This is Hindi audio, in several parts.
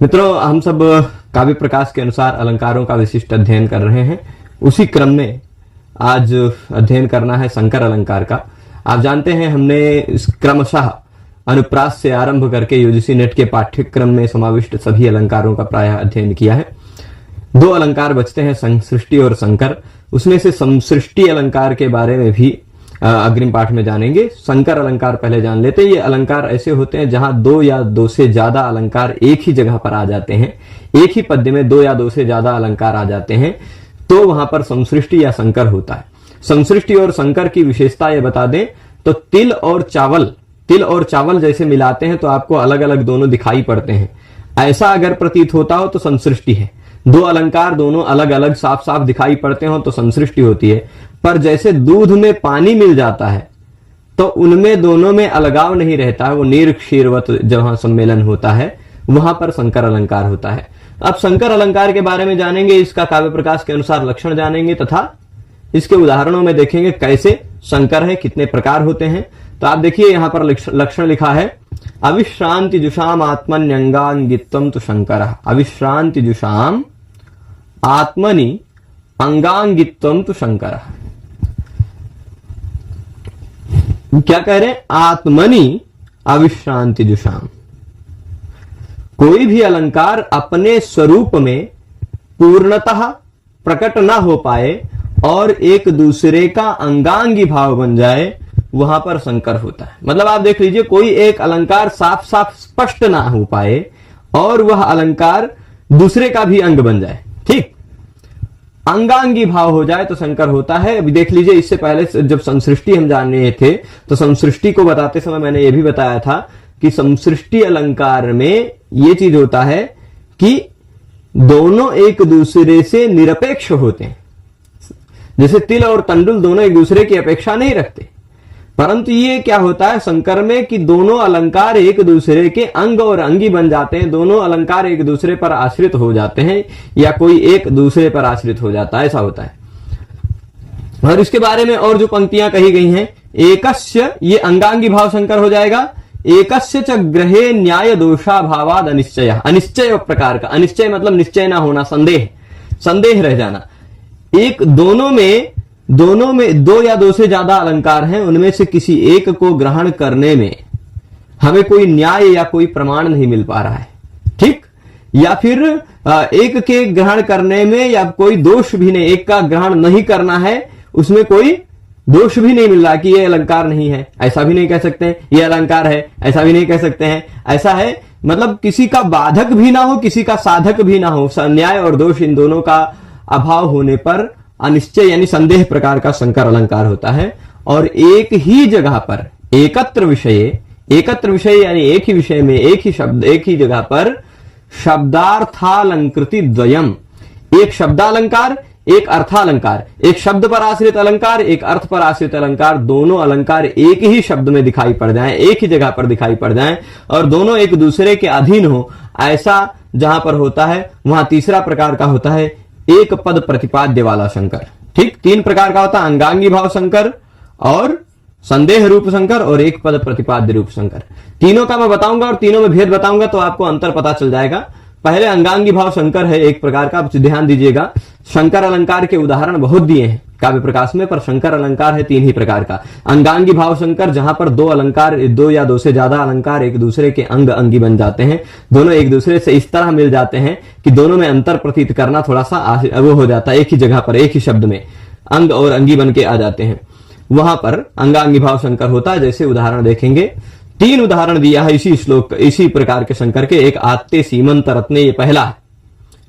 मित्रों, हम सब काव्य प्रकाश के अनुसार अलंकारों का विशिष्ट अध्ययन कर रहे हैं। उसी क्रम में आज अध्ययन करना है शंकर अलंकार का। आप जानते हैं हमने इस क्रमशः अनुप्रास से आरंभ करके यूजीसी नेट के पाठ्यक्रम में समाविष्ट सभी अलंकारों का प्रायः अध्ययन किया है। दो अलंकार बचते हैं, संसृष्टि और शंकर। उसमें से संसृष्टि अलंकार के बारे में भी अग्रिम पाठ में जानेंगे। शंकर अलंकार पहले जान लेते हैं। ये अलंकार ऐसे होते हैं जहां दो या दो से ज्यादा अलंकार एक ही जगह पर आ जाते हैं। एक ही पद्य में दो या दो से ज्यादा अलंकार आ जाते हैं तो वहां पर संसृष्टि या शंकर होता है। संसृष्टि और शंकर की विशेषता ये बता दें तो तिल और चावल जैसे मिलाते हैं तो आपको अलग अलग दोनों दिखाई पड़ते हैं, ऐसा अगर प्रतीत होता हो तो संसृष्टि है। दो अलंकार दोनों अलग अलग साफ साफ दिखाई पड़ते हो तो संसृष्टि होती है। पर जैसे दूध में पानी मिल जाता है तो उनमें दोनों में अलगाव नहीं रहता है, वो नीर क्षीरवत जहां सम्मेलन होता है वहां पर शंकर अलंकार होता है। अब शंकर अलंकार के बारे में जानेंगे, इसका काव्य प्रकाश के अनुसार लक्षण जानेंगे तथा इसके उदाहरणों में देखेंगे कैसे शंकर है, कितने प्रकार होते हैं। तो आप देखिए यहां पर लक्षण लिखा है, अविश्रांति जुषाम आत्मन्यंगांगित्वम तो शंकर। अविश्रांति जुषाम आत्मनि अंगांगित्वम तो शंकर। क्या कह रहे हैं? आत्मनि अविश्रांति जुषाम। कोई भी अलंकार अपने स्वरूप में पूर्णतः प्रकट ना हो पाए और एक दूसरे का अंगांगी भाव बन जाए, वहां पर शंकर होता है। मतलब आप देख लीजिए, कोई एक अलंकार साफ साफ स्पष्ट ना हो पाए और वह अलंकार दूसरे का भी अंग बन जाए, ठीक, अंगांगी भाव हो जाए तो शंकर होता है। अभी देख लीजिए, इससे पहले जब संसृष्टि हम जान रहे थे तो संसृष्टि को बताते समय मैंने यह भी बताया था कि संसृष्टि अलंकार में यह चीज होता है कि दोनों एक दूसरे से निरपेक्ष होते हैं। जैसे तिल और तंडुल दोनों एक दूसरे की अपेक्षा नहीं रखते, परंतु ये क्या होता है शंकर में कि दोनों अलंकार एक दूसरे के अंग और अंगी बन जाते हैं। दोनों अलंकार एक दूसरे पर आश्रित हो जाते हैं या कोई एक दूसरे पर आश्रित हो जाता है, ऐसा होता है। और इसके बारे में और जो पंक्तियां कही गई हैं, एकस्य, ये अंगांगी भाव शंकर हो जाएगा। एकस्य च ग्रहे न्याय दोषा भावाद अनिश्चय। अनिश्चय प्रकार का, अनिश्चय मतलब निश्चय ना होना, संदेह रह जाना। एक दोनों में दो या दो से ज्यादा अलंकार हैं, उनमें से किसी एक को ग्रहण करने में हमें कोई न्याय या कोई प्रमाण नहीं मिल पा रहा है, ठीक, या फिर एक के ग्रहण करने में या कोई दोष भी नहीं, एक का ग्रहण नहीं करना है उसमें कोई दोष भी नहीं मिल रहा कि ये अलंकार नहीं है, ऐसा भी नहीं कह सकते हैं। ये अलंकार है, ऐसा भी नहीं कह सकते हैं। ऐसा है मतलब किसी का बाधक भी ना हो, किसी का साधक भी ना हो। न्याय और दोष इन दोनों का अभाव होने पर अनिश्चय यानी संदेह प्रकार का शंकर अलंकार होता है। और एक ही जगह पर एकत्र विषय यानी एक ही विषय में एक ही शब्द एक ही जगह पर शब्दार्थालंकृति द्वयम, एक शब्दालंकार एक अर्थालंकार, एक शब्द पर आश्रित अलंकार एक अर्थ पर आश्रित अलंकार, दोनों अलंकार एक ही शब्द में दिखाई पड़ जाएं, एक ही जगह पर दिखाई पड़ जाएं और दोनों एक दूसरे के अधीन हो, ऐसा जहां पर होता है वहां तीसरा प्रकार का होता है एक पद प्रतिपाद्य वाला शंकर, ठीक। तीन प्रकार का होता है, अंगांगी भाव शंकर और संदेह रूप शंकर और एक पद प्रतिपाद्य रूप शंकर। तीनों का मैं बताऊंगा और तीनों में भेद बताऊंगा तो आपको अंतर पता चल जाएगा। पहले अंगांगी भाव शंकर है एक प्रकार का, आप ध्यान दीजिएगा। शंकर अलंकार के उदाहरण बहुत दिए हैं काव्य प्रकाश में, पर शंकर अलंकार है तीन ही प्रकार का। अंगांगी भाव शंकर जहां पर दो अलंकार, दो या दो से ज्यादा अलंकार एक दूसरे के अंग अंगी बन जाते हैं, दोनों एक दूसरे से इस तरह मिल जाते हैं कि दोनों में अंतर प्रतीत करना थोड़ा सा वो हो जाता है, एक ही जगह पर एक ही शब्द में अंग और अंगी बन के आ जाते हैं, वहां पर अंगांगी भाव शंकर होता है। जैसे उदाहरण देखेंगे, तीन उदाहरण दिया है इसी श्लोक इसी प्रकार के शंकर के। एक आत्ते सीमंत रत्ने, ये पहला है,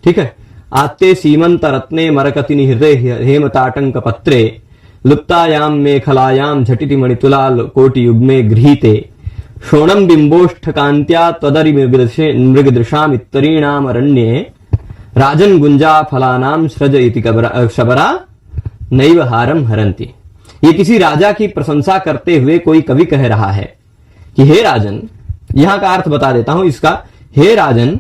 ठीक है। आत्ते सीमंत रत्ने मरकति निहृते हेमताटंक पत्रे लुप्तायाम मेखलायाम झटिति मणितुला कोटि युग्मे गृहीते शोणम बिंबोष्ठ कांत्या त्वदरि मृगदृशाम इत्तरीणाम अरण्ये राजन गुंजा फलानाम सृज इति शबरा नैव हारम हरंती। ये किसी राजा की प्रशंसा करते हुए कोई कवि कह रहा है कि हे राजन, यहां का अर्थ बता देता हूं इसका। हे राजन,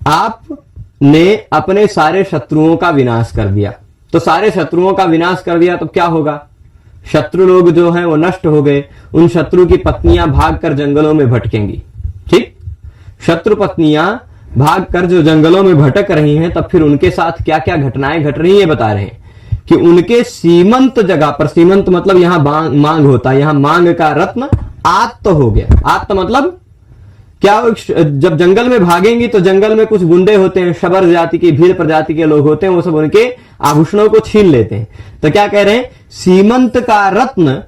आपने अपने सारे शत्रुओं का विनाश कर दिया। तो सारे शत्रुओं का विनाश कर दिया तो क्या होगा? शत्रु लोग जो हैं वो नष्ट हो गए, उन शत्रु की पत्नियां भागकर जंगलों में भटकेंगी, ठीक। शत्रु पत्नियां भागकर जो जंगलों में भटक रही हैं, तब फिर उनके साथ क्या क्या घटनाएं घट रही हैं बता रहे हैं कि उनके सीमंत जगह पर, सीमंत मतलब यहां मांग होता है, यहां मांग का रत्न आत्त हो गया। आत्त मतलब क्या, जब जंगल में भागेंगी तो जंगल में कुछ गुंडे होते हैं, शबर जाति की, भीड़ प्रजाति के लोग होते हैं, वो सब उनके आभूषणों को छीन लेते हैं। तो क्या कह रहे हैं, सीमंत का रत्न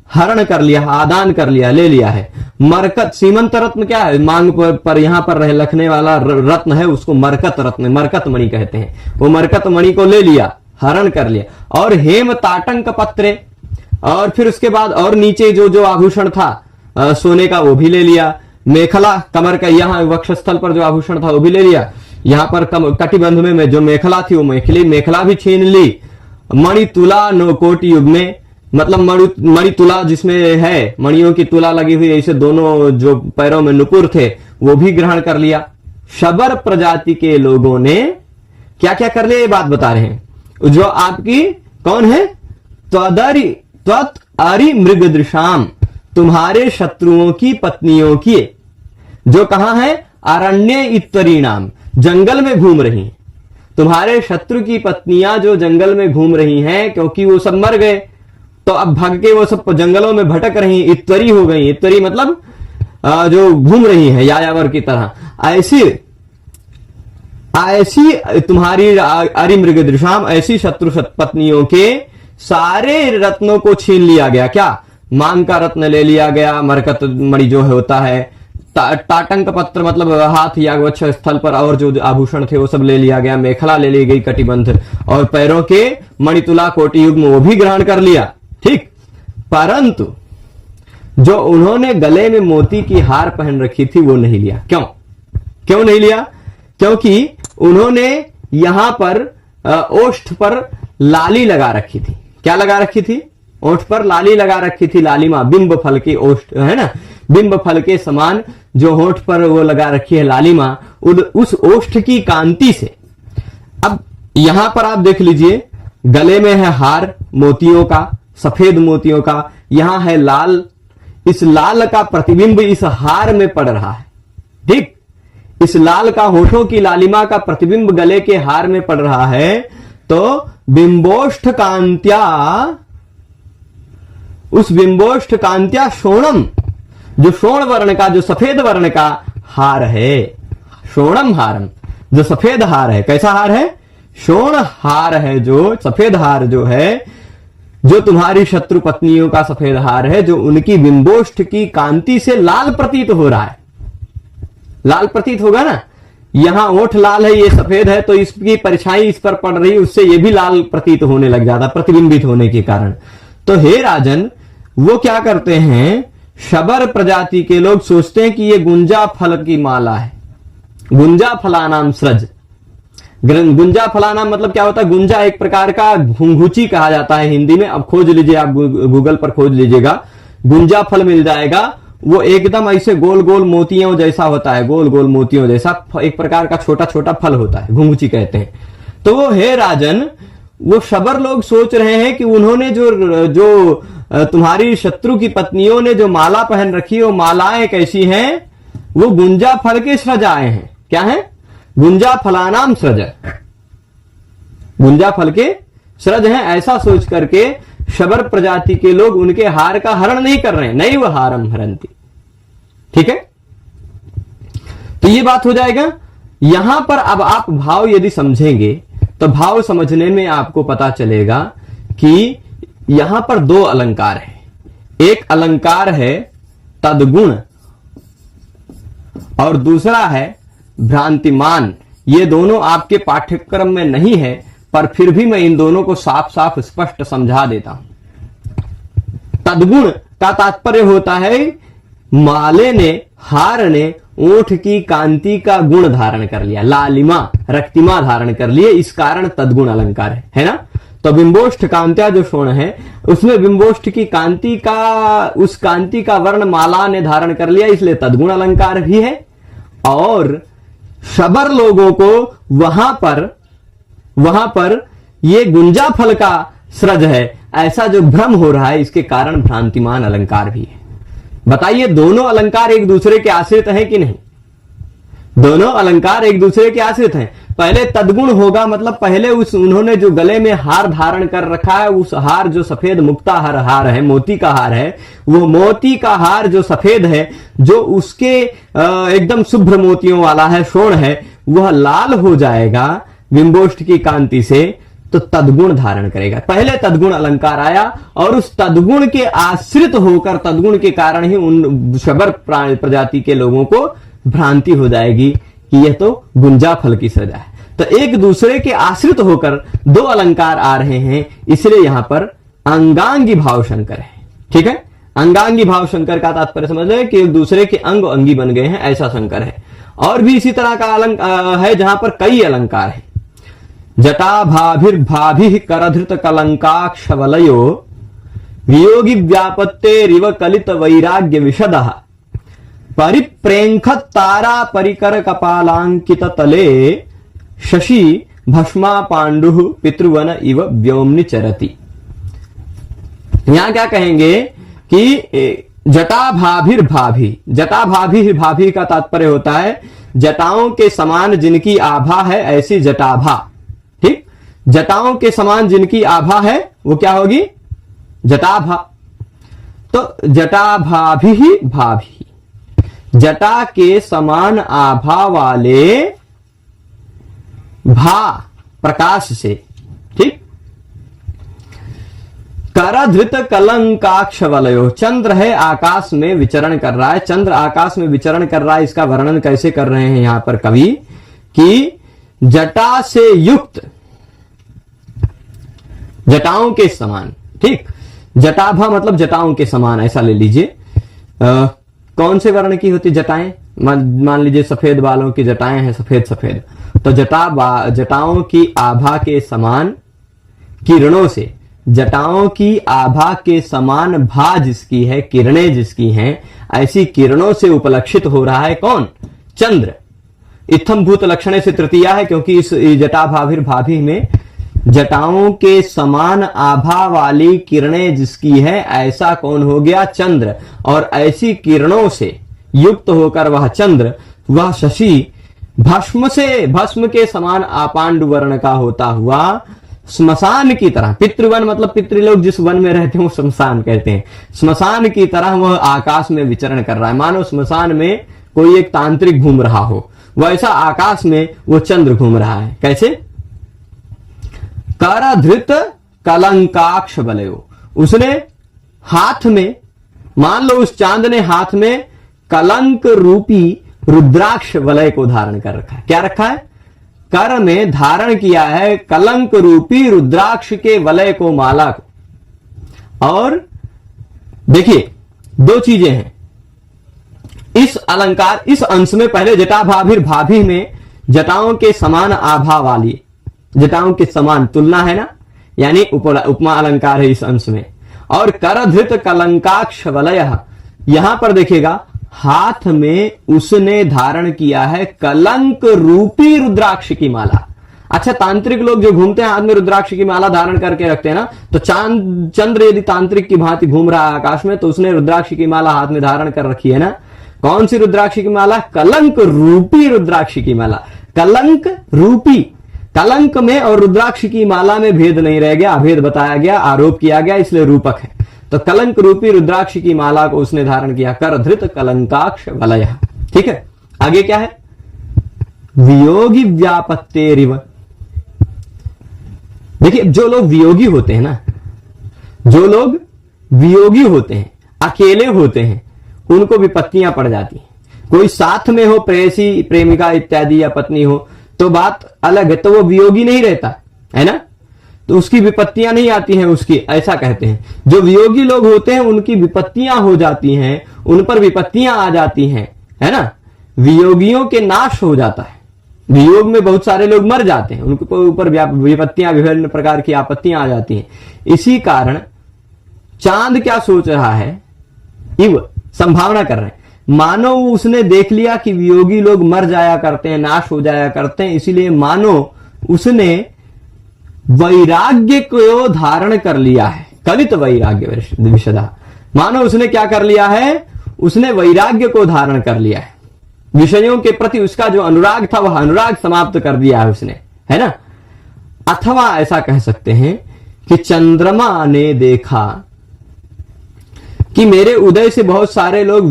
हरण कर लिया, आदान कर लिया, ले लिया है। मरकत, सीमंत रत्न क्या है, मांग पर यहां पर रखने वाला रत्न है, उसको मरकत रत्न, मरकत मणि कहते हैं। वो मरकत मणि को ले लिया, हरण कर लिया। और हेम ताटंक पत्रे, और फिर उसके बाद और नीचे जो जो आभूषण था सोने का वो भी ले लिया। मेखला, कमर का यहाँ वक्षस्थल पर जो आभूषण था वो भी ले लिया। यहां पर कटिबंध में जो मेखला थी वो मेखला भी छीन ली। मणि तुला नो कोटि युग में, मतलब मणि तुला जिसमें है, मणियों की तुला लगी हुई, ऐसे दोनों जो पैरों में नुपुर थे वो भी ग्रहण कर लिया। शबर प्रजाति के लोगों ने क्या क्या कर लिया, ये बात बता रहे हैं। जो आपकी कौन है, त्वत अरि मृगदृशाम, तुम्हारे शत्रुओं की पत्नियों की, जो कहां है, अरण्य इत्तरीणाम, जंगल में घूम रही हैं। तुम्हारे शत्रु की पत्नियां जो जंगल में घूम रही हैं, क्योंकि वो सब मर गए, तो अब भाग के वो सब जंगलों में भटक रही, इत्तरी हो गई। इत्तरी मतलब जो घूम रही है यायावर की तरह। ऐसी तुम्हारी अरिमृगदृशाम, ऐसी शत्रु पत्नियों के सारे रत्नों को छीन लिया गया। क्या, मांग का रत्न ले लिया गया, मरकत मणि जो होता है, ताटंक पत्र मतलब हाथ या वक्ष स्थल पर और जो आभूषण थे वो सब ले लिया गया, मेखला ले ली गई, कटिबंध, और पैरों के मणितुला कोटि युग में वो भी ग्रहण कर लिया। ठीक, परंतु जो उन्होंने गले में मोती की हार पहन रखी थी वो नहीं लिया। क्यों नहीं लिया, क्योंकि उन्होंने यहां पर ओष्ठ पर लाली लगा रखी थी। क्या लगा रखी थी, ओष्ठ पर लाली लगा रखी थी, लालिमा, बिंब फल की ओष्ठ है ना, बिंब फल के समान जो होठ पर वो लगा रखी है लालिमा, उस ओष्ठ की कांति से। अब यहां पर आप देख लीजिए, गले में है हार मोतियों का, सफेद मोतियों का, यहां है लाल, इस लाल का प्रतिबिंब इस हार में पड़ रहा है। ठीक, इस लाल का, होठों की लालिमा का प्रतिबिंब गले के हार में पड़ रहा है। तो बिंबोष्ठ कांत्या, उस बिंबोष्ठ कांत्या शोणम, जो शोण वर्ण का, जो सफेद वर्ण का हार है, शोणम हारम, जो सफेद हार है। कैसा हार है, शोण हार है, जो सफेद हार जो है, जो तुम्हारी शत्रु पत्नियों का सफेद हार है, जो उनकी बिंबोष्ठ की कांति से लाल प्रतीत हो रहा है। लाल प्रतीत होगा ना, यहां ओठ लाल है, ये सफेद है, तो इसकी परछाई इस पर पड़ रही, उससे ये भी लाल प्रतीत होने लग जाता, प्रतिबिंबित होने के कारण। तो हे राजन, वो क्या करते हैं, शबर प्रजाति के लोग सोचते हैं कि ये गुंजा फल की माला है, गुंजा फलानाम सृज। गुंजा फलानाम मतलब क्या होता है, गुंजा एक प्रकार का घुंघुची कहा जाता है हिंदी में। अब खोज लीजिए, आप गूगल पर खोज लीजिएगा, गुंजा फल मिल जाएगा। वो एकदम ऐसे गोल गोल मोतियों जैसा होता है, गोल गोल मोतियों जैसा एक प्रकार का छोटा छोटा फल होता है, घुंघुची कहते हैं। तो वो हे राजन, वो शबर लोग सोच रहे हैं कि उन्होंने जो तुम्हारी शत्रु की पत्नियों ने जो माला पहन रखी है, वो मालाएं कैसी हैं, वो गुंजा फल के सृज आए हैं। क्या है, गुंजा फलानाम सृज, गुंजा फल के सृज हैं। ऐसा सोच करके शबर प्रजाति के लोग उनके हार का हरण नहीं कर रहे हैं, नहीं वह हारम हरंती। ठीक है, तो ये बात हो जाएगा। यहां पर अब आप भाव यदि समझेंगे तो भाव समझने में आपको पता चलेगा कि यहां पर दो अलंकार है। एक अलंकार है तदगुण और दूसरा है भ्रांतिमान। ये दोनों आपके पाठ्यक्रम में नहीं है, पर फिर भी मैं इन दोनों को साफ साफ स्पष्ट समझा देता हूं। तदगुण का तात्पर्य होता है माले ने, हार ने ओठ की कांति का गुण धारण कर लिया, लालिमा, रक्तिमा धारण कर लिए, इस कारण तदगुण अलंकार है ना। तो बिंबोष्ठ कांत्या जो शोण है, उसमें बिंबोष्ठ की कांति का, उस कांति का वर्ण माला ने धारण कर लिया, इसलिए तदगुण अलंकार भी है। और शबर लोगों को वहां पर ये गुंजा फल का सृज है, ऐसा जो भ्रम हो रहा है, इसके कारण भ्रांतिमान अलंकार भी है। बताइए, दोनों अलंकार एक दूसरे के आश्रित हैं कि नहीं? दोनों अलंकार एक दूसरे के आश्रित हैं। पहले तद्गुण होगा, मतलब पहले उन्होंने जो गले में हार धारण कर रखा है, उस हार जो सफेद मुक्ता हार है, मोती का हार है, वो मोती का हार जो सफेद है, जो उसके एकदम शुभ्र मोतियों वाला है, स्वर्ण है, वह लाल हो जाएगा बिंबोष्ठ की कांति से, तो तद्गुण धारण करेगा। पहले तद्गुण अलंकार आया और उस तद्गुण के आश्रित होकर, तद्गुण के कारण ही उन शबर प्रजाति के लोगों को भ्रांति हो जाएगी कि यह तो गुंजा फल की सजा है। तो एक दूसरे के आश्रित होकर दो अलंकार आ रहे हैं, इसलिए यहां पर अंगांगी भाव शंकर है। ठीक है, अंगांगी भाव शंकर का तात्पर्य समझ रहे कि एक दूसरे के अंग अंगी बन गए हैं, ऐसा शंकर है। और भी इसी तरह का अलंकार है जहां पर कई अलंकार है। जटा भाभिर्भाभि करधृत कलंकाक्ष वलयो वियोगी व्यापत्ते रिव कलित वैराग्य विशदः परिप्रेंखत तारा परिकर कपालांकित तले शशि भस्मा पांडु पितृवन इव व्योमनि चरति। यहां क्या कहेंगे कि जटा भाभिर्भाभि, जटा भाभी का तात्पर्य होता है जटाओं के समान जिनकी आभा है, ऐसी जटाभा। ठीक, जटाओं के समान जिनकी आभा है वो क्या होगी? जटाभा। तो जटाभाभि ही भाभी, जटा के समान आभा वाले भा प्रकाश से। ठीक, करधृत कलंकाक्ष वलयो, चंद्र है आकाश में विचरण कर रहा है, चंद्र आकाश में विचरण कर रहा है। इसका वर्णन कैसे कर रहे हैं यहां पर कवि कि जटा से युक्त, जटाओं के समान। ठीक, जटाभा मतलब जटाओं के समान, ऐसा ले लीजिए। कौन से वर्ण की होती जटाएं? मान लीजिए सफेद बालों की जटाएं हैं, सफेद सफेद, तो जटाओं की आभा के समान किरणों से, जटाओं की आभा के समान भा जिसकी है, किरणें जिसकी हैं, ऐसी किरणों से उपलक्षित हो रहा है कौन? चंद्र। इत्थम भूत लक्षणे से तृतीया है, क्योंकि इस जटा भाभी में जटाओं के समान आभा वाली किरणें जिसकी है, ऐसा कौन हो गया? चंद्र। और ऐसी किरणों से युक्त होकर वह चंद्र, वह शशि भस्म से, भस्म के समान आपांडु वर्ण का होता हुआ श्मशान की तरह, पितृवन मतलब पितृलोक जिस वन में रहते हैं वो श्मशान कहते हैं, श्मशान की तरह वह आकाश में विचरण कर रहा है। मानो श्मशान में कोई एक तांत्रिक घूम रहा हो, वैसा आकाश में वो चंद्र घूम रहा है। कैसे? करधृत कलंकाक्ष वलयो, उसने हाथ में, मान लो उस चांद ने हाथ में कलंक रूपी रुद्राक्ष वलय को धारण कर रखा है। क्या रखा है? कर में धारण किया है कलंक रूपी रुद्राक्ष के वलय को, माला को। और देखिए दो चीजें हैं इस अलंकार, इस अंश में। पहले जटा भाभी में जटाओं के समान आभा वाली, जटाओं के समान तुलना है ना, यानी उपमा अलंकार है इस अंश में। और करधृत कलंकाक्ष वलय, यहां पर देखिएगा हाथ में उसने धारण किया है कलंक रूपी रुद्राक्ष की माला। अच्छा, तांत्रिक लोग जो घूमते हैं हाथ में रुद्राक्ष की माला धारण करके रखते हैं ना, तो चंद्र यदि तांत्रिक की भांति घूम रहा है आकाश में, तो उसने रुद्राक्ष की माला हाथ में धारण कर रखी है ना। कौन सी रुद्राक्ष की माला? कलंक रूपी रुद्राक्ष की माला। कलंक रूपी, कलंक में और रुद्राक्ष की माला में भेद नहीं रह गया, अभेद बताया गया, आरोप किया गया, इसलिए रूपक है। तो कलंक रूपी रुद्राक्ष की माला को उसने धारण किया, करधृत कलंकाक्ष वलय। ठीक है, आगे क्या है? वियोगी व्यापत्तेरिव। देखिए जो लोग वियोगी होते हैं ना, जो लोग वियोगी होते हैं, अकेले होते हैं, उनको विपत्तियां पड़ जाती हैं। कोई साथ में हो, प्रेयसी, प्रेमिका इत्यादि या पत्नी हो तो बात अलग है, तो वो वियोगी नहीं रहता है ना, तो उसकी विपत्तियां नहीं आती हैं उसकी, ऐसा कहते हैं। जो वियोगी लोग होते हैं उनकी विपत्तियां हो जाती हैं, उन पर विपत्तियां आ जाती हैं, है ना। वियोगियों के नाश हो जाता है, वियोग में बहुत सारे लोग मर जाते हैं, उनके ऊपर विपत्तियां, विभिन्न प्रकार की आपत्तियां आ जाती हैं। इसी कारण चांद क्या सोच रहा है, इव संभावना कर रहे हैं, मानो उसने देख लिया कि वियोगी लोग मर जाया करते हैं, नाश हो जाया करते हैं, इसीलिए मानो उसने वैराग्य को धारण कर लिया है, कलित वैराग्य विशदा। मानो उसने क्या कर लिया है, उसने वैराग्य को धारण कर लिया है। विषयों के प्रति उसका जो अनुराग था वह अनुराग समाप्त कर दिया है उसने, है ना। अथवा ऐसा कह सकते हैं कि चंद्रमा ने देखा कि मेरे उदय से बहुत सारे लोग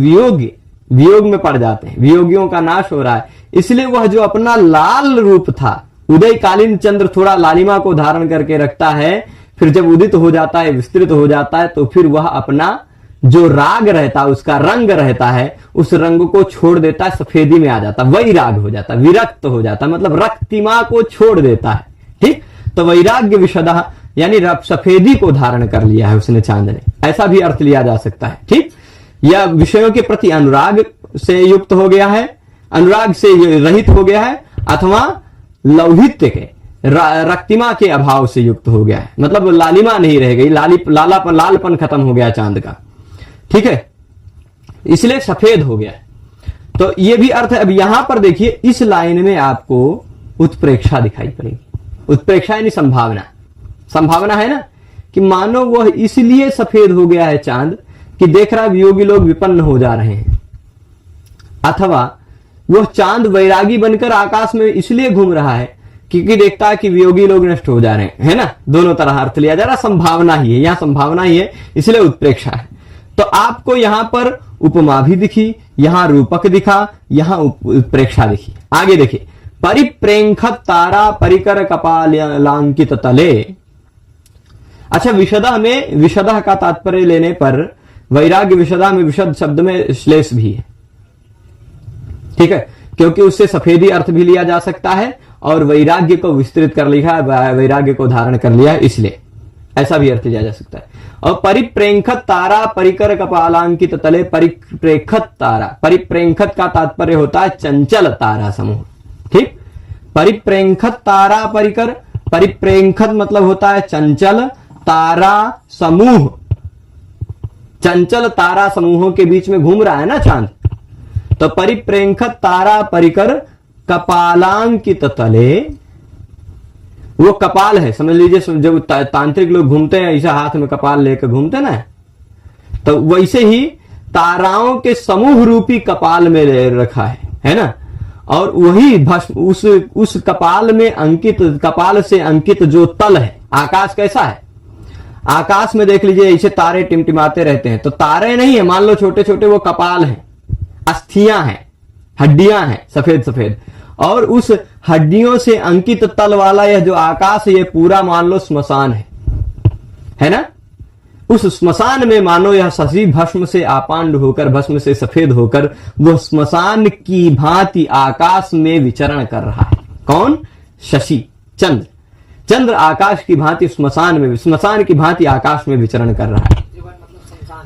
वियोग में पड़ जाते हैं, वियोगियों का नाश हो रहा है, इसलिए वह जो अपना लाल रूप था, उदयकालीन चंद्र थोड़ा लालिमा को धारण करके रखता है, फिर जब उदित हो जाता है, विस्तृत हो जाता है, तो फिर वह अपना जो राग रहता है, उसका रंग रहता है, उस रंग को छोड़ देता है, सफेदी में आ जाता है, वैराग हो जाता है, विरक्त हो जाता है, मतलब रक्तिमा को छोड़ देता है। ठीक, तो वैराग्य विशदः यानी सफेदी को धारण कर लिया है उसने, चांद ने, ऐसा भी अर्थ लिया जा सकता है। ठीक, यह विषयों के प्रति अनुराग से युक्त हो गया है, अनुराग से रहित हो गया है, अथवा लौहित्य के रक्तिमा के अभाव से युक्त हो गया है, मतलब लालिमा नहीं रह गई, लालपन खत्म हो गया चांद का। ठीक है, इसलिए सफेद हो गया है। तो यह भी अर्थ है। अब यहां पर देखिए, इस लाइन में आपको उत्प्रेक्षा दिखाई पड़ेगी। उत्प्रेक्षा यानी संभावना, संभावना है ना, कि मानो वह इसलिए सफेद हो गया है चांद कि देख रहा वियोगी लोग विपन्न हो जा रहे हैं, अथवा वह चांद वैरागी बनकर आकाश में इसलिए घूम रहा है क्योंकि देखता है कि वियोगी लोग नष्ट हो जा रहे हैं, है ना। दोनों तरह अर्थ लिया जा रहा, संभावना ही है, यहां संभावना ही है, इसलिए उत्प्रेक्षा है। तो आपको यहां पर उपमा भी दिखी, यहां रूपक दिखा, यहां उत्प्रेक्षा दिखी। आगे देखिए, परिप्रेंखत तारा परिकर कपालांकित तले। अच्छा, विशदा में विशदा का तात्पर्य लेने पर वैराग्य विशदा में विशद शब्द में श्लेष भी है। ठीक है, क्योंकि उससे सफेदी अर्थ भी लिया जा सकता है और वैराग्य को विस्तृत कर लिखा है, वैराग्य को धारण कर लिया है, इसलिए ऐसा भी अर्थ लिया जा सकता है। और परिप्रेंखत तारा परिकर कपालांकित तले, परिप्रेंखत तारा, परिप्रेंखत का तात्पर्य होता है चंचल तारा समूह। ठीक, परिप्रेंखत तारा परिकर, परिप्रेंखत मतलब होता है चंचल तारा समूह, चंचल तारा समूहों के बीच में घूम रहा है ना चांद। तो परिप्रेंखत तारा परिकर कपालांकित तले, वो कपाल है, समझ लीजिए जब तांत्रिक लोग घूमते हैं ऐसा हाथ में कपाल लेकर घूमते ना, तो वैसे ही ताराओं के समूह रूपी कपाल में रखा है ना। और वही भस्म उस कपाल में अंकित, कपाल से अंकित जो तल है, आकाश कैसा है, आकाश में देख लीजिए ऐसे तारे टिमटिमाते रहते हैं, तो तारे नहीं है, मान लो छोटे छोटे वो कपाल हैं, अस्थियां हैं, हड्डियां हैं सफेद सफेद, और उस हड्डियों से अंकित तल वाला यह जो आकाश है, ये पूरा मान लो श्मशान है ना। उस श्मशान में मानो यह शशि भस्म से आपांड होकर, भस्म से सफेद होकर वह श्मशान की भांति आकाश में विचरण कर रहा है। कौन? शशि, चंद्र, चंद्र आकाश की भांति श्मशान में, श्मशान की भांति आकाश में विचरण कर रहा है।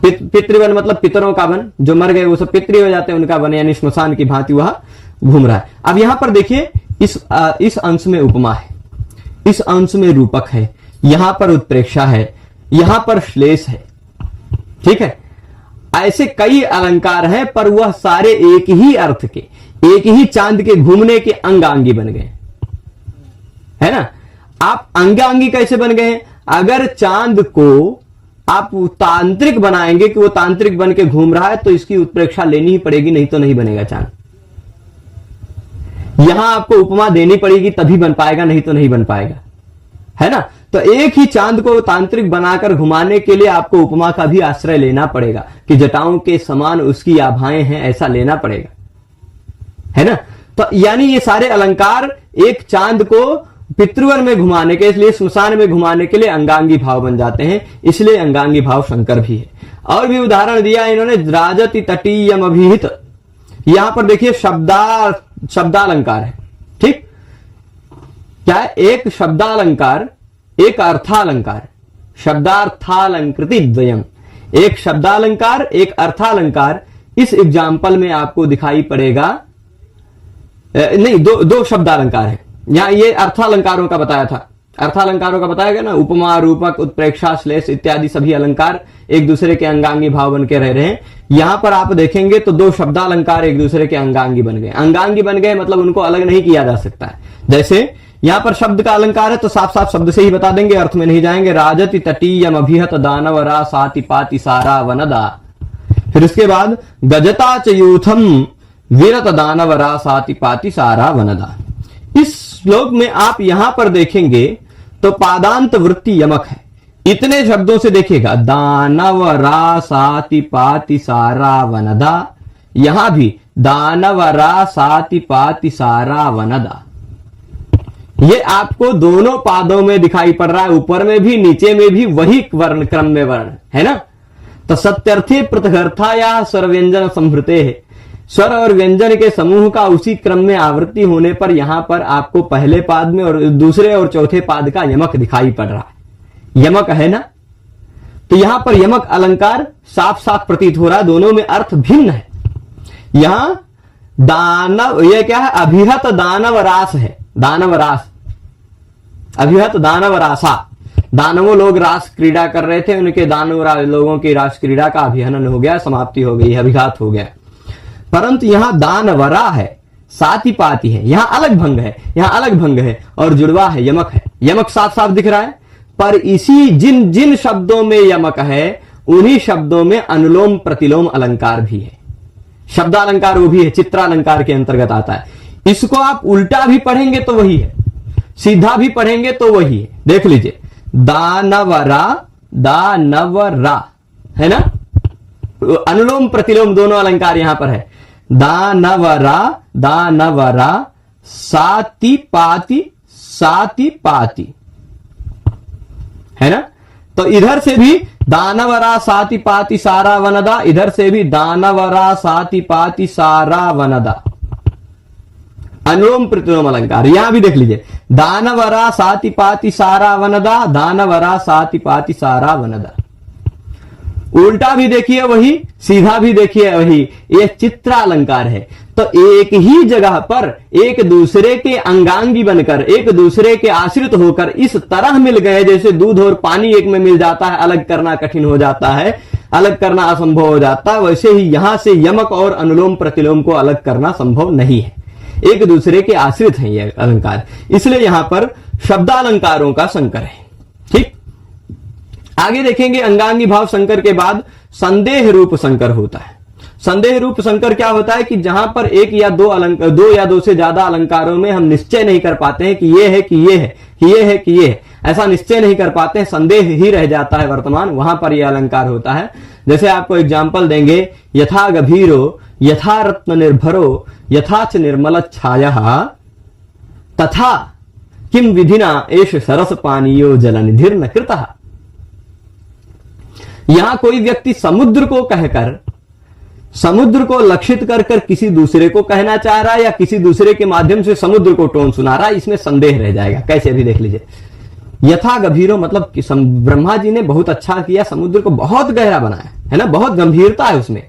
पितृवन मतलब पितरों का वन, जो मर गए वो सब पितृ हो जाते हैं, उनका वन, यानी श्मशान की भांति वह घूम रहा है। अब यहां पर देखिए, इस अंश में उपमा है, इस अंश में रूपक है, यहां पर उत्प्रेक्षा है, यहां पर श्लेष है। ठीक है, ऐसे कई अलंकार हैं, पर वह सारे एक ही अर्थ के, एक ही चांद के घूमने के अंगांगी बन गए, है ना। आप अंगांगी कैसे बन गए? अगर चांद को आप तांत्रिक बनाएंगे कि वो तांत्रिक बन के घूम रहा है, तो इसकी उत्प्रेक्षा लेनी ही पड़ेगी, नहीं तो नहीं बनेगा चांद। यहां आपको उपमा देनी पड़ेगी तभी बन पाएगा, नहीं तो नहीं बन पाएगा, है ना। तो एक ही चांद को तांत्रिक बनाकर घुमाने के लिए आपको उपमा का भी आश्रय लेना पड़ेगा कि जटाओं के समान उसकी आभाएं हैं, ऐसा लेना पड़ेगा, है ना। तो यानी ये सारे अलंकार एक चांद को पितृवन में घुमाने के, इसलिए श्मशान में घुमाने के लिए अंगांगी भाव बन जाते हैं, इसलिए अंगांगी भाव शंकर भी है। और भी उदाहरण दिया इन्होंने, राजति तटीयम अभिहित, यहां पर देखिए शब्दालंकार है। ठीक, क्या है? एक शब्दालंकार, एक अर्थालंकार, शब्दार्थालंकृति द्वयम, एक शब्दालंकार एक अर्थालंकार। इस एग्जाम्पल में आपको दिखाई पड़ेगा, नहीं, दो शब्दालंकार है यहां। ये अर्थालंकारों का बताया था, अर्थालंकारों का बताया गया ना, उपमा, रूपक, उत्प्रेक्षा, श्लेष इत्यादि सभी अलंकार एक दूसरे के अंगांगी भाव बन के रह रहे हैं। यहां पर आप देखेंगे तो दो शब्दालंकार एक दूसरे के अंगांगी बन गए। अंगांगी बन गए मतलब उनको अलग नहीं किया जा सकता है। जैसे यहां पर शब्द का अलंकार है तो साफ साफ शब्द से ही बता देंगे, अर्थ में नहीं जाएंगे। राजति तटीयम अभिहत दानवरा साति पाति सारा वनदा। फिर उसके बाद गजता च यूथम विरत दानव रासाति पाति सारा वनदा। इस श्लोक में आप यहां पर देखेंगे तो पादांत वृत्ति यमक है। इतने शब्दों से देखिएगा, दानव रासाति पाति सारा वनदा, यहां भी दानव रासाति पाति सारा वनदा। ये आपको दोनों पादों में दिखाई पड़ रहा है, ऊपर में भी नीचे में भी वही वर्ण क्रम में वर्ण है ना। तो सत्यर्थे पृथगर्था या स्वर व्यंजन संभृते है, स्वर और व्यंजन के समूह का उसी क्रम में आवृत्ति होने पर यहां पर आपको पहले पाद में और दूसरे और चौथे पाद का यमक दिखाई पड़ रहा है। यमक है ना, तो यहां पर यमक अलंकार साफ साफ प्रतीत हो रहा है, दोनों में अर्थ भिन्न है। यहां दानव, यह क्या है, अभिहत दानव रास है, दानव रास, अभिहत दानव रासा। दानवों लोग रास क्रीड़ा कर रहे थे, उनके दानव लोगों की रास क्रीड़ा का अभिहनन हो गया, समाप्ति हो गई, अभिघात हो गया। परंतु यहां दानवरा है, साति पाति है, यहां अलग भंग है, यहां अलग भंग है और जुड़वा है, यमक है। यमक साफ साफ दिख रहा है, पर इसी जिन जिन शब्दों में यमक है उन्हीं शब्दों में अनुलोम प्रतिलोम अलंकार भी है। शब्दालंकार वो भी है, चित्रालंकार के अंतर्गत आता है। इसको आप उल्टा भी पढ़ेंगे तो वही है, सीधा भी पढ़ेंगे तो वही है। देख लीजिए, दानवरा, दानवरा है ना, अनुलोम प्रतिलोम दोनों अलंकार यहां पर है। दानवरा, दानवरा, साति पाति, साति पाति है ना। तो इधर से भी दानवरा साति पाति सारा वनदा, इधर से भी दानवरा साति पाति सारा वनदा, अनुलोम प्रतिलोम अलंकार। यहां भी देख लीजिए, दानवरा साति पाति सारा वनदा, दानवरा साति पाति सारा वनदा। उल्टा भी देखिए वही, सीधा भी देखिए वही, यह चित्रालंकार है। तो एक ही जगह पर एक दूसरे के अंगांगी बनकर, एक दूसरे के आश्रित होकर इस तरह मिल गए जैसे दूध और पानी एक में मिल जाता है, अलग करना कठिन हो जाता है, अलग करना असंभव हो जाता है, वैसे ही यहां से यमक और अनुलोम प्रतिलोम को अलग करना संभव नहीं है, एक दूसरे के आश्रित हैं ये अलंकार। इसलिए यहां पर शब्दालंकारों का संकर है। ठीक, आगे देखेंगे अंगांगी भाव संकर के बाद संदेह रूप संकर होता है। संदेह रूप संकर क्या होता है कि जहां पर एक या दो अलंकार, दो या दो से ज्यादा अलंकारों में हम निश्चय नहीं कर पाते हैं कि ये है कि ये है कि ये है कि ये है, ऐसा निश्चय नहीं कर पाते हैं, संदेह ही रह जाता है वर्तमान, वहां पर यह अलंकार होता है। जैसे आपको एग्जाम्पल देंगे, यथा गभीरो, यथा रत्न निर्भरो, यथाच निर्मल छाया, तथा किम विधिना एष सरस पानीयो जलनिधिर न कृतः। यहां कोई व्यक्ति समुद्र को कहकर, समुद्र को लक्षित कर कर किसी दूसरे को कहना चाह रहा है या किसी दूसरे के माध्यम से समुद्र को टोन सुना रहा है, इसमें संदेह रह जाएगा। कैसे भी देख लीजिए, यथा गंभीरो मतलब कि ब्रह्मा जी ने बहुत अच्छा किया, समुद्र को बहुत गहरा बनाया है ना, बहुत गंभीरता है उसमें,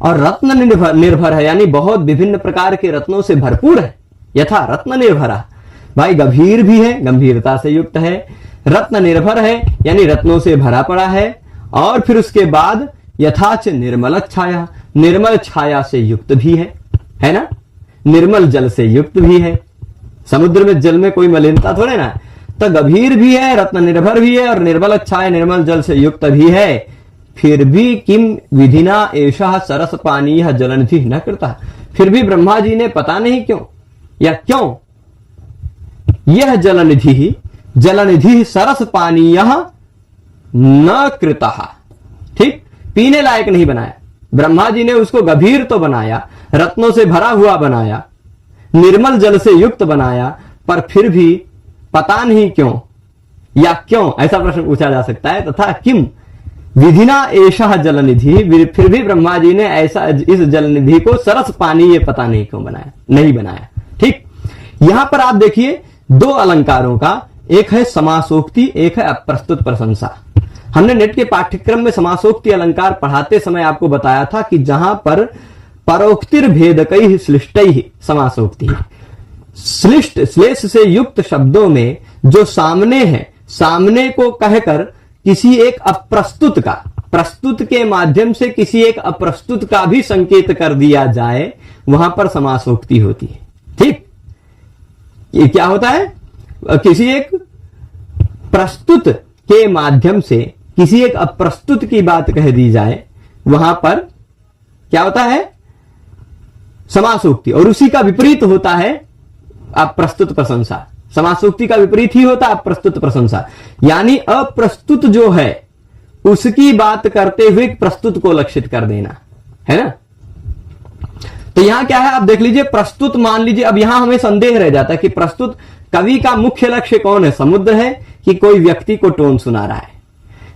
और रत्न निर्भर है, यानी बहुत विभिन्न प्रकार के रत्नों से भरपूर है। यथा रत्न निर्भरा, भाई गंभीर भी है, गंभीरता से युक्त है, रत्न निर्भर है यानी रत्नों से भरा पड़ा है, और फिर उसके बाद यथाच निर्मल छाया, निर्मल छाया से युक्त भी है ना, निर्मल जल से युक्त भी है। समुद्र में जल में कोई मलिनता थोड़े ना, तो गंभीर भी है, रत्न निर्भर भी है और निर्मल छाया निर्मल जल से युक्त भी है। फिर भी किम विधिना एषः सरस पानी यह जलनिधि न करता, फिर भी ब्रह्मा जी ने पता नहीं क्यों या क्यों यह जलनिधि, जलनिधि सरस पानी यह न कृता, ठीक, पीने लायक नहीं बनाया। ब्रह्मा जी ने उसको गंभीर तो बनाया, रत्नों से भरा हुआ बनाया, निर्मल जल से युक्त बनाया, पर फिर भी पता नहीं क्यों या क्यों, ऐसा प्रश्न पूछा जा सकता है। तथा किम विधिना एषः जलनिधि, फिर भी ब्रह्मा जी ने ऐसा इस जलनिधि को सरस पानी ये पता नहीं क्यों बनाया, नहीं बनाया। ठीक, यहां पर आप देखिए दो अलंकारों का, एक है समासोक्ति, एक है अप्रस्तुत प्रशंसा। हमने नेट के पाठ्यक्रम में समासोक्ति अलंकार पढ़ाते समय आपको बताया था कि जहां पर परोक्तिर भेदकैः श्लिष्टैः समासोक्ति, श्लिष्ट श्लेष से युक्त शब्दों में जो सामने है, सामने को कहकर किसी एक अप्रस्तुत का, प्रस्तुत के माध्यम से किसी एक अप्रस्तुत का भी संकेत कर दिया जाए, वहां पर समासोक्ति होती है। ठीक, ये क्या होता है, किसी एक प्रस्तुत के माध्यम से किसी एक अप्रस्तुत की बात कह दी जाए, वहां पर क्या होता है, समासोक्ति, और उसी का विपरीत होता है अप्रस्तुत प्रशंसा। समासोक्ति का विपरीत ही होता है अप्रस्तुत प्रशंसा, यानी अप्रस्तुत जो है उसकी बात करते हुए प्रस्तुत को लक्षित कर देना, है ना। तो यहां क्या है, आप देख लीजिए, प्रस्तुत मान लीजिए, अब यहां हमें संदेह रह जाता है कि प्रस्तुत कवि का मुख्य लक्ष्य कौन है, समुद्र है कि कोई व्यक्ति को टोन सुना रहा है,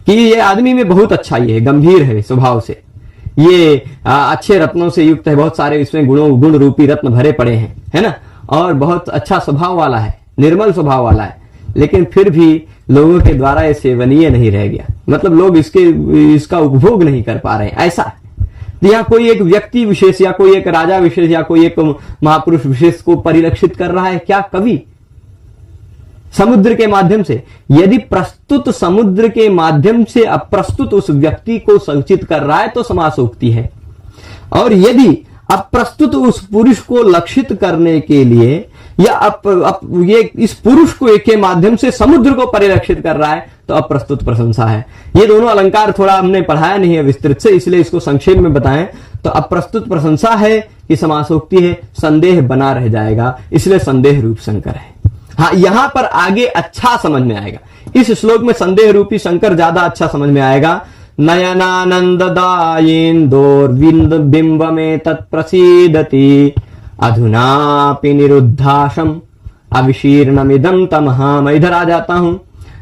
कि ये आदमी में बहुत अच्छा ये है, गंभीर है स्वभाव से, ये अच्छे रत्नों से युक्त है, बहुत सारे इसमें गुण रूपी रत्न भरे पड़े हैं, है ना, और बहुत अच्छा स्वभाव वाला है, निर्मल स्वभाव वाला है, लेकिन फिर भी लोगों के द्वारा ये सेवनीय नहीं रह गया, मतलब लोग इसका उपभोग नहीं कर पा रहे हैं, ऐसा। या कोई एक व्यक्ति विशेष या कोई एक राजा विशेष या कोई एक महापुरुष विशेष को परिलक्षित कर रहा है क्या कवि समुद्र के माध्यम से। यदि प्रस्तुत समुद्र के माध्यम से अप्रस्तुत उस व्यक्ति को संचित कर रहा है तो समासोक्ति है, और यदि अप्रस्तुत उस पुरुष को लक्षित करने के लिए या ये इस पुरुष को के माध्यम से समुद्र को परिलक्षित कर रहा है तो अप्रस्तुत प्रशंसा है। ये दोनों अलंकार थोड़ा हमने पढ़ाया नहीं है विस्तृत से, इसलिए इसको संक्षेप में बताएं तो अप्रस्तुत प्रशंसा है कि समासोक्ति है, संदेह बना रह जाएगा, इसलिए संदेह रूप शंकर है। हाँ, यहां पर आगे अच्छा समझ में आएगा, इस श्लोक में संदेह रूपी शंकर ज्यादा अच्छा समझ में आएगा। नयनानंददायेन्दोर्बिंब में तत्प्रसीदति अधुनापि निरुद्धाशम अविशीर्णमिदं तमः। मैं इधर आ जाता हूं।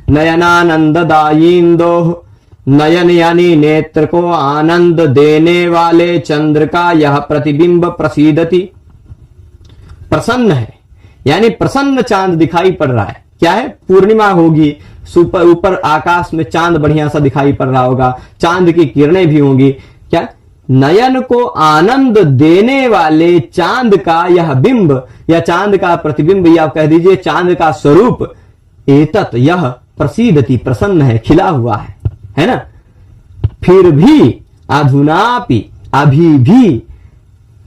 नयनानंददायेन्दो, नयन यानी नेत्र को आनंद देने वाले चंद्र का यह प्रतिबिंब प्रसीदति, प्रसन्न है, यानी प्रसन्न चांद दिखाई पड़ रहा है। क्या है, पूर्णिमा होगी, ऊपर आकाश में चांद बढ़िया सा दिखाई पड़ रहा होगा, चांद की किरणें भी होंगी। क्या, नयन को आनंद देने वाले चांद का यह बिंब या चांद का प्रतिबिंब या कह दीजिए चांद का स्वरूप, एतत यह प्रसीदति प्रसन्न है, खिला हुआ है ना। फिर भी अधुनापि अभी भी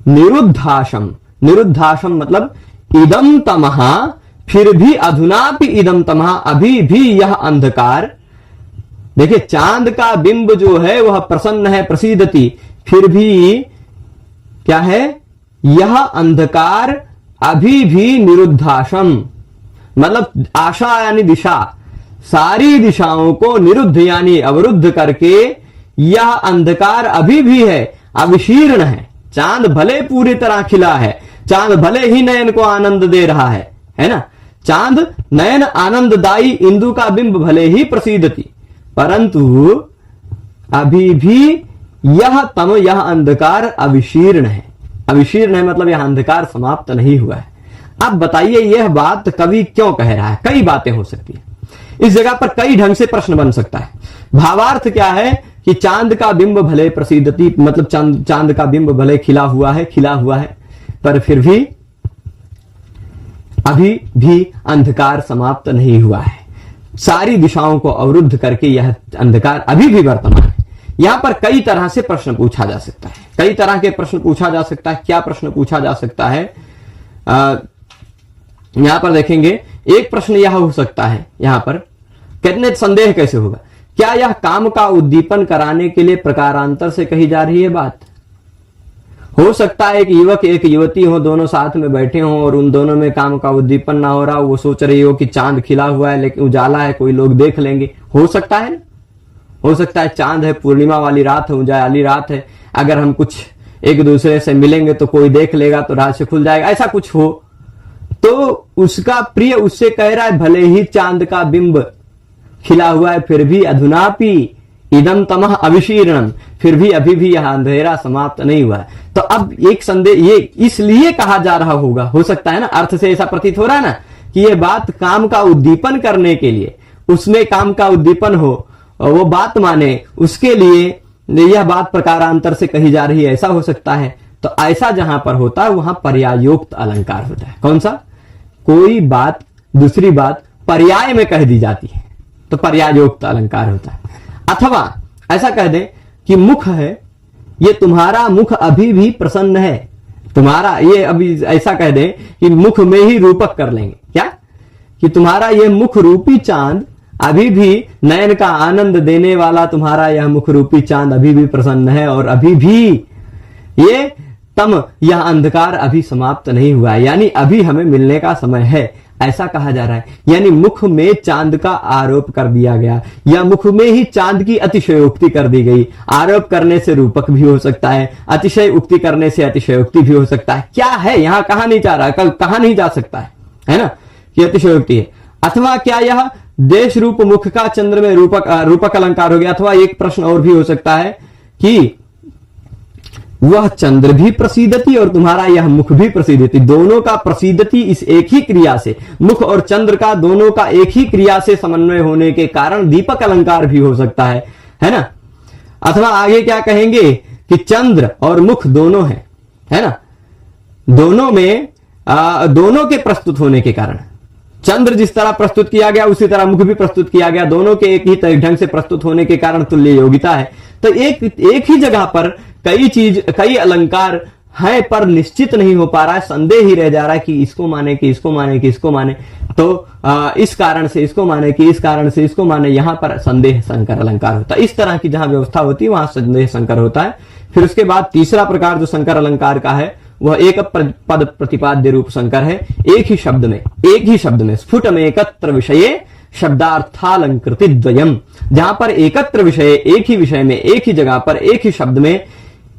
निरुद्धाशम, निरुद्धाशम मतलब इदम तमः, फिर भी अधुनापि इदम तमः, अभी भी यह अंधकार। देखिए चांद का बिंब जो है वह प्रसन्न है, प्रसीदति, फिर भी क्या है, यह अंधकार अभी भी निरुद्धाशम, मतलब आशा यानी दिशा, सारी दिशाओं को निरुद्ध यानी अवरुद्ध करके यह अंधकार अभी भी है, अविशीर्ण है। चांद भले पूरी तरह खिला है, चांद भले ही नयन को आनंद दे रहा है ना, चांद नयन आनंददायी इंदु का बिंब भले ही प्रसीदति, परंतु अभी भी यह तम, यह अंधकार अविशीर्ण है। अविशीर्ण है मतलब यह अंधकार समाप्त नहीं हुआ है। अब बताइए यह बात कवि क्यों कह रहा है? कई बातें हो सकती है इस जगह पर, कई ढंग से प्रश्न बन सकता है। भावार्थ क्या है कि चांद का बिंब भले प्रसीदति, मतलब चांद का बिंब भले खिला हुआ है, पर फिर भी अभी भी अंधकार समाप्त नहीं हुआ है, सारी दिशाओं को अवरुद्ध करके यह अंधकार अभी भी वर्तमान है। यहां पर कई तरह से प्रश्न पूछा जा सकता है, कई तरह के प्रश्न पूछा जा सकता है। क्या प्रश्न पूछा जा सकता है, यहां पर देखेंगे। एक प्रश्न यह हो सकता है, यहां पर कितने संदेह कैसे होगा, क्या यह काम का उद्दीपन कराने के लिए प्रकारांतर से कही जा रही है बात? हो सकता है एक युवक एक युवती हो, दोनों साथ में बैठे हों और उन दोनों में काम का उद्दीपन ना हो रहा हो, वो सोच रही हो कि चांद खिला हुआ है लेकिन उजाला है, कोई लोग देख लेंगे। हो सकता है ना, हो सकता है चांद है, पूर्णिमा वाली रात है, उजाली रात है, अगर हम कुछ एक दूसरे से मिलेंगे तो कोई देख लेगा तो रात से खुल जाएगा, ऐसा कुछ हो तो उसका प्रिय उससे कह रहा है भले ही चांद का बिंब खिला हुआ है फिर भी अधुनापि इदम तमः अविशीर्णम, फिर भी अभी भी यह अंधेरा समाप्त नहीं हुआ है। तो अब एक संदेह ये इसलिए कहा जा रहा होगा, हो सकता है ना, अर्थ से ऐसा प्रतीत हो रहा है ना कि यह बात काम का उद्दीपन करने के लिए, उसमें काम का उद्दीपन हो, वो बात माने, उसके लिए यह बात प्रकारांतर से कही जा रही है, ऐसा हो सकता है। तो ऐसा जहां पर होता है वहां पर्यायोक्त अलंकार होता है। कौन सा? कोई बात दूसरी बात पर्याय में कह दी जाती है तो पर्यायोक्त अलंकार होता है। अथवा ऐसा कह दें कि मुख है, ये तुम्हारा मुख अभी भी प्रसन्न है, तुम्हारा ये अभी, ऐसा कह दें कि मुख में ही रूपक कर लेंगे, क्या कि तुम्हारा ये मुख रूपी चांद अभी भी नयन का आनंद देने वाला, तुम्हारा यह मुख रूपी चांद अभी भी प्रसन्न है और अभी भी ये तम, यह अंधकार अभी समाप्त नहीं हुआ है, यानी अभी हमें मिलने का समय है, ऐसा कहा जा रहा है। यानी मुख में चांद का आरोप कर दिया गया, या मुख में ही चांद की अतिशयोक्ति कर दी गई। आरोप करने से रूपक भी हो सकता है, अतिशय उक्ति करने से अतिशयोक्ति भी हो सकता है। क्या है यहां, कहा नहीं जा रहा, कल कहा नहीं जा सकता है ना, कि अतिशयोक्ति है। अथवा क्या यह देश रूप मुख का चंद्र में रूपक अलंकार हो गया। अथवा एक प्रश्न और भी हो सकता है कि वह चंद्र भी प्रसिद्धति और तुम्हारा यह मुख भी प्रसिद्धति, दोनों का प्रसिद्धति इस एक ही क्रिया से, मुख और चंद्र का दोनों का एक ही क्रिया से समन्वय होने के कारण दीपक अलंकार भी हो सकता है ना। अथवा आगे क्या कहेंगे कि चंद्र और मुख दोनों है ना, दोनों में दोनों के प्रस्तुत होने के कारण, चंद्र जिस तरह प्रस्तुत किया गया उसी तरह मुख भी प्रस्तुत किया गया, दोनों के एक ही ढंग से प्रस्तुत होने के कारण तुल्य योगिता है। तो एक ही जगह पर कई अलंकार हैं, पर निश्चित नहीं हो पा रहा है, संदेह ही रह जा रहा है कि इसको माने कि इसको माने कि इसको माने, तो इस कारण से इसको माने कि इस कारण से इसको माने, यहां पर संदेह संकर अलंकार होता है। इस तरह की जहां व्यवस्था होती है वहां संदेह संकर होता है। फिर उसके बाद तीसरा प्रकार जो संकर अलंकार का है वह एक पद प्रतिपाद्य रूप संकर है। एक ही शब्द में स्फुट में एकत्र विषय शब्दार्थालंकृति द्वयम, जहां पर एकत्र विषय, एक ही विषय में, एक ही जगह पर, एक ही शब्द में,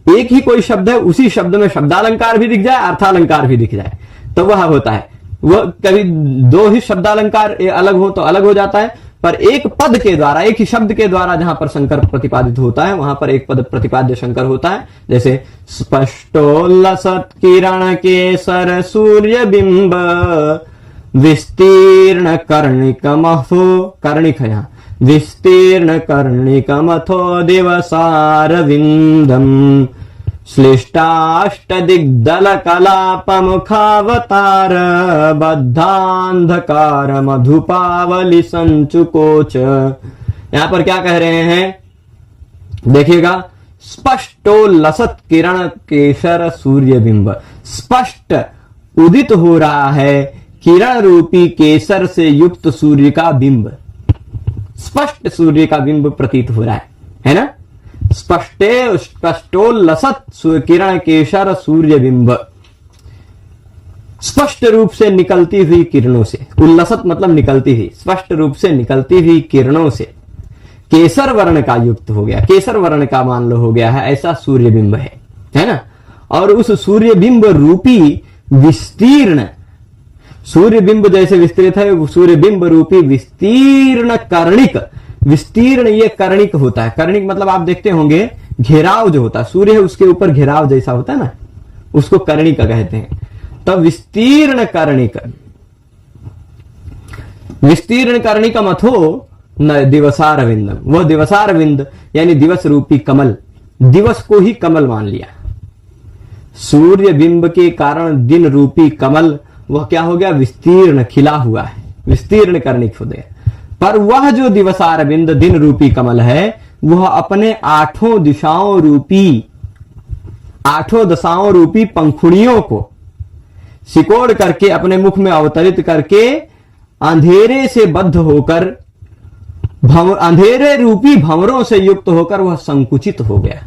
एक ही कोई शब्द है, उसी शब्द में शब्दालंकार भी दिख जाए, अर्थालंकार भी दिख जाए, तो वह होता है। वह कभी दो ही शब्दालंकार अलग हो तो अलग हो जाता है, पर एक पद के द्वारा, एक ही शब्द के द्वारा जहां पर संकर प्रतिपादित होता है वहां पर एक पद प्रतिपाद्य संकर होता है। जैसे स्पष्टोल्लसत् किरण केसर सूर्य बिंब विस्तीर्ण कर्णिकमथो, कर्णिक है यहाँ, विस्तीर्ण कर्णिकमथो दिवसारविंदम श्लिष्टाष्ट दिग्दल कलापमुखावतार बद्धांधकार मधुपावली संचुकोच। यहां पर क्या कह रहे हैं देखिएगा, स्पष्टोल्लसत् किरण केसर सूर्य बिंब, स्पष्ट उदित हो रहा है किरण रूपी केसर से युक्त सूर्य का बिंब, स्पष्ट सूर्य का बिंब प्रतीत हो रहा है ना। स्पष्टोल्लसत् किरण केसर सूर्य बिंब, स्पष्ट रूप से निकलती हुई किरणों से, उल्लसत मतलब निकलती हुई, स्पष्ट रूप से निकलती हुई किरणों से केसर वर्ण का युक्त हो गया, केसर वर्ण का मान लो हो गया है, ऐसा सूर्य बिंब है ना। और उस सूर्य बिंब रूपी विस्तीर्ण, सूर्य बिंब जैसे विस्तृत है, सूर्य बिंब रूपी विस्तीर्ण कर्णिक, विस्तीर्ण ये कर्णिक होता है। कर्णिक मतलब आप देखते होंगे घेराव जो होता है, सूर्य है उसके ऊपर घेराव जैसा होता है ना, उसको कर्णिक कहते हैं। तो विस्तीर्ण कर्णिक, विस्तीर्ण कर्णिकम अथो न दिवसारविंदम, वह दिवसारविंद यानी दिवस रूपी कमल, दिवस को ही कमल मान लिया, सूर्य बिंब के कारण दिन रूपी कमल वह क्या हो गया, विस्तीर्ण खिला हुआ है, विस्तीर्ण कर्णिक हो गया। पर वह जो दिवसारविंद दिन रूपी कमल है वह अपने आठों दिशाओं रूपी पंखुड़ियों को सिकोड़ करके अपने मुख में अवतरित करके अंधेरे से बद्ध होकर, अंधेरे रूपी भंवरों से युक्त होकर वह संकुचित हो गया।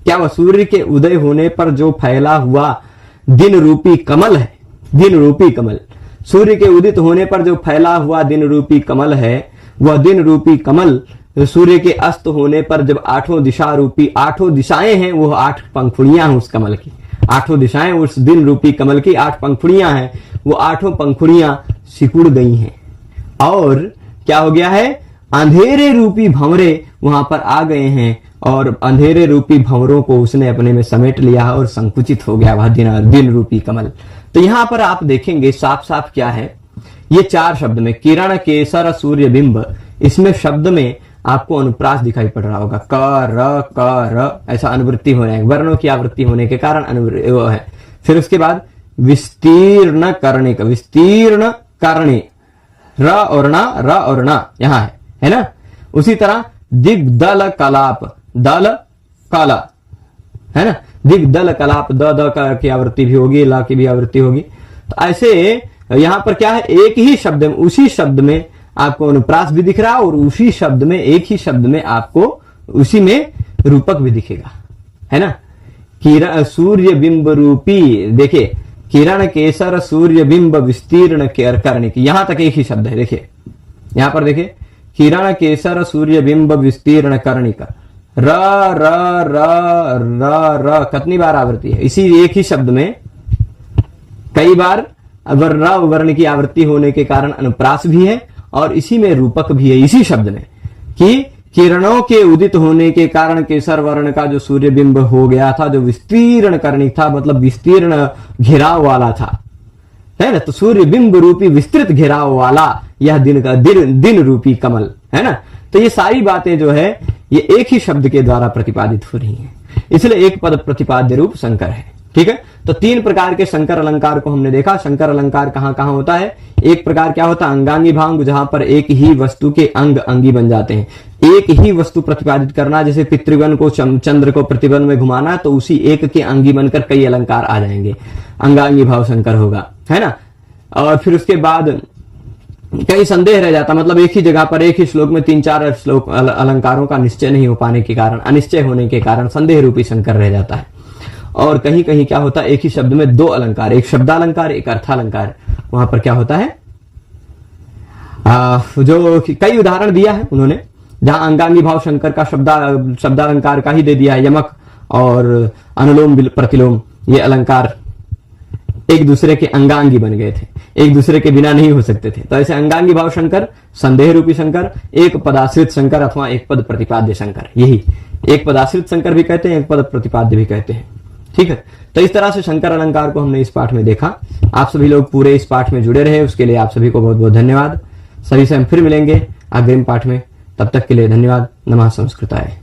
क्या वह सूर्य के उदय होने पर जो फैला हुआ दिन रूपी कमल है, दिन रूपी कमल, सूर्य के उदित होने पर जो फैला हुआ दिन रूपी कमल है, वह दिन रूपी कमल सूर्य के अस्त होने पर जब आठों दिशाएं हैं, वो 8 पंखुड़ियां हैं उस कमल की, 8 दिशाएं उस दिन रूपी कमल की 8 पंखुड़ियां हैं, वो 8 पंखुड़ियां सिकुड़ गई हैं और क्या हो गया है, अंधेरे रूपी भंवरे वहां पर आ गए हैं और अंधेरे रूपी भंवरों को उसने अपने में समेट लिया और संकुचित हो गया वह दिन रूपी कमल। तो यहां पर आप देखेंगे साफ साफ क्या है, ये 4 शब्द में किरण केसर सूर्य बिंब, इसमें शब्द में आपको अनुप्रास दिखाई पड़ रहा होगा, क र ऐसा अनुवृत्ति हो रहा है, वर्णों की आवृत्ति होने के कारण वो है। फिर उसके बाद विस्तीर्ण कर्णिक, विस्तीर्ण कर्णी, र और ना यहां है ना। उसी तरह दिग्दल कलाप, दल काला है ना, दिग्दल कलाप, द की आवृत्ति भी होगी, ला की भी आवृत्ति होगी। तो ऐसे यहां पर क्या है, एक ही शब्द में, उसी शब्द में आपको अनुप्रास भी दिख रहा है और उसी शब्द में, एक ही शब्द में आपको उसी में रूपक भी दिखेगा, है ना। सूर्य बिंब रूपी, देखिए किरण केसर सूर्य बिंब विस्तीर्ण कर्णिक, यहां तक एक ही शब्द है। देखिए यहां पर देखिए किरण केसर सूर्य बिंब विस्तीर्ण कर्णिक, र र र र र कितनी बार आवृत्ति है इसी एक ही शब्द में, कई बार अगर र वर्ण की आवृत्ति होने के कारण अनुप्रास भी है और इसी में रूपक भी है इसी शब्द में, कि किरणों के उदित होने के कारण केसर वर्ण का जो सूर्य बिंब हो गया था, जो विस्तीर्ण कर्णिक था, मतलब विस्तीर्ण घेराव वाला था, है ना। तो सूर्य बिंब रूपी विस्तृत घेराव वाला यह दिन का दिन रूपी कमल, है ना। तो ये सारी बातें जो है ये एक ही शब्द के द्वारा प्रतिपादित हो रही हैं, इसलिए एक पद प्रतिपाद्य रूप शंकर है। ठीक है, तो तीन प्रकार के शंकर अलंकार को हमने देखा। शंकर अलंकार कहां कहां होता है? एक प्रकार क्या होता है? अंगांगी भांग, जहां पर एक ही वस्तु के अंग अंगी बन जाते हैं। एक ही वस्तु प्रतिपादित करना, जैसे पितृगण को चंद्र को प्रतिबन में घुमाना, तो उसी एक के अंगी बनकर कई अलंकार आ जाएंगे, अंगांगी भाव शंकर होगा, है ना। और फिर उसके बाद कई संदेह रह जाता, मतलब एक ही जगह पर एक ही श्लोक में 3-4 श्लोक अलंकारों का निश्चय नहीं हो पाने के कारण, अनिश्चय होने के कारण संदेह रूपी शंकर रह जाता है। और कहीं कहीं क्या होता है, एक ही शब्द में दो अलंकार, एक शब्दालंकार एक अर्थालंकार, वहां पर क्या होता है जो कई उदाहरण दिया है उन्होंने, जहां अंगांगी भाव शंकर का शब्दालंकार का ही दे दिया है। यमक और अनुलोम प्रतिलोम ये अलंकार एक दूसरे के अंगांगी बन गए थे, एक दूसरे के बिना नहीं हो सकते थे। तो ऐसे अंगांगी भाव शंकर, संदेह रूपी शंकर, एक पदाश्रित शंकर अथवा एक पद प्रतिपाद्य शंकर, यही एक पदाश्रित शंकर भी कहते हैं, एक पद प्रतिपाद्य भी कहते हैं। ठीक है, तो इस तरह से शंकर अलंकार को हमने इस पाठ में देखा। आप सभी लोग पूरे इस पाठ में जुड़े रहे, उसके लिए आप सभी को बहुत बहुत धन्यवाद। सभी से हम फिर मिलेंगे अग्रिम पाठ में, तब तक के लिए धन्यवाद। नमः संस्कृताय।